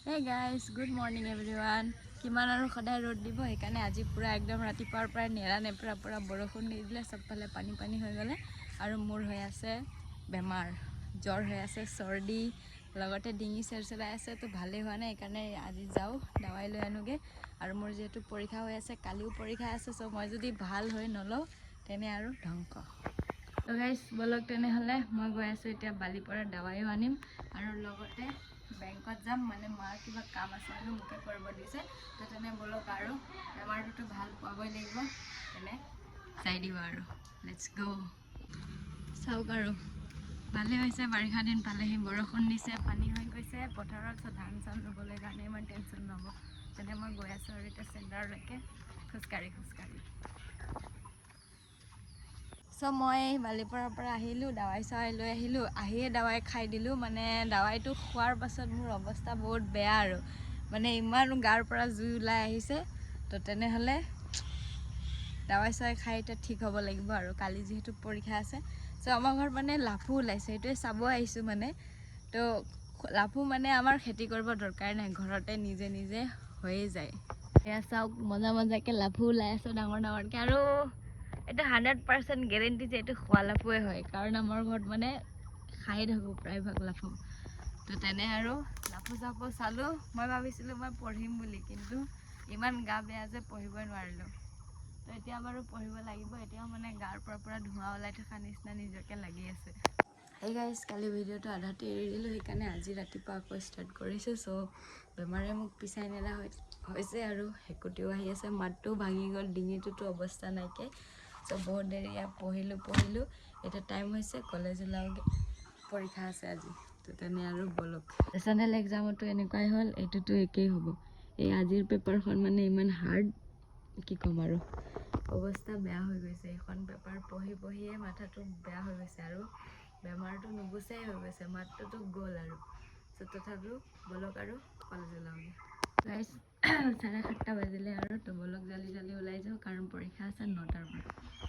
Hey guys, good morning everyone. কিমান আৰু সদায় ৰ'দ দিব সেইকাৰণে আজি পুৰা একদম ৰাতিপুৱাৰ পৰা নেৰা পুৰা বৰষুণ দি দিলে চবফালে পানী হৈ গ'লে আৰু মোৰ হৈ আছে বেমাৰ জ্বৰ হৈ আছে চৰ্দি লগতে ডিঙি চেৰচেৰাই আছে তো ভালেই হোৱা নাই সেইকাৰণে আজি যাওঁ দাৱাই লৈ আনোগে আৰু মোৰ যেহেতু পৰীক্ষা হৈ আছে কালিও পৰীক্ষা আছে চ' মই যদি ভাল হৈ নলওঁ তেনে আৰু ধ্বংস তো গাইজ বলক তেনেহ'লে মই গৈ আছোঁ এতিয়া বালিপৰা দাৱাইও আনিম আৰু লগতে বেংকত যাম মানে মাৰ কিবা কাম আছে আৰু মোকে কৰিব দিছে তো তেনে বলক আৰু বেমাৰটোতো ভাল পাবই লাগিব তেনে চাই দিব আৰু লেটছ গ' চাওক আৰু ভালে হৈছে বাৰিষা দিন পালেহি বৰষুণ দিছে পানী হৈ গৈছে পথাৰত ধান চান ৰুবলৈ কাৰণে ইমান টেনশ্যন নহ'ব তেনে মই গৈ আছোঁ আৰু এতিয়া চেণ্টাৰলৈকে খোজকাঢ়ি চ' মই বালিপৰাৰ পৰা আহিলোঁ দাৱাই চাৱাই লৈ আহিলোঁ আহিয়ে দাৱাই খাই দিলোঁ মানে দাৱাইটো খোৱাৰ পাছত মোৰ অৱস্থা বহুত বেয়া আৰু মানে ইমান গাৰ পৰা জুই ওলাই আহিছে তো তেনেহ'লে দাৱাই চাৱাই খাই এতিয়া ঠিক হ'ব লাগিব আৰু কালি যিহেতু পৰীক্ষা আছে চ' আমাৰ ঘৰত মানে লাফু ওলাইছে সেইটোৱে চাব আহিছোঁ মানে তো লাফু মানে আমাৰ খেতি কৰিব দৰকাৰ নাই ঘৰতে নিজে হৈয়ে যায় এয়া চাওক মজাকৈ লাফু ওলাই আছোঁ ডাঙৰকৈ আৰু এটা 100% গেৰেণ্টি যে এইটো খোৱা লাফুৱে হয় কাৰণ আমাৰ ঘৰত মানে খাই থাকোঁ প্ৰায়ভাগ লাফু তো তেনে আৰু লাফু চাফু চালোঁ মই ভাবিছিলোঁ মই পঢ়িম বুলি কিন্তু ইমান গা বেয়া যে পঢ়িবই নোৱাৰিলোঁ তো এতিয়া বাৰু পঢ়িব লাগিব এতিয়াও মানে গাৰ পৰা ধোঁৱা ওলাই থকা নিচিনা নিজকে লাগি আছে এই গাইজ কালি ভিডিঅ'টো আধাতে এৰি দিলোঁ সেইকাৰণে আজি ৰাতিপুৱা আকৌ ষ্টাৰ্ট কৰিছোঁ চ' বেমাৰে মোক পিছাই নেলা হৈছে আৰু হেকুটিও আহি আছে মাতটো ভাঙি গ'ল ডিঙিটোতো অৱস্থা নাইকিয়া চ' বহুত দেৰি ইয়াত পঢ়িলোঁ এতিয়া টাইম হৈছে কলেজ ওলাওঁগৈ পৰীক্ষা আছে আজি তো তেনে আৰু বলক নেশ্যনেল এক্সামতো এনেকুৱাই হ'ল এইটোতো একেই হ'ব এই আজিৰ পেপাৰখন মানে ইমান হাৰ্ড কি ক'ম আৰু অৱস্থা বেয়া হৈ গৈছে এইখন পেপাৰ পঢ়িয়ে মাথাটো বেয়া হৈ গৈছে আৰু বেমাৰটো নুগুচাই হৈ গৈছে মাত্ৰটো গ'ল আৰু চ' তথাপিও বলক আৰু কলেজ ওলাওঁগৈ গাইজ 7:30 বাজিলে আৰু তো বলক জল্দি ওলাই যাওঁ কাৰণ পৰীক্ষা আছে 9টাৰ পৰা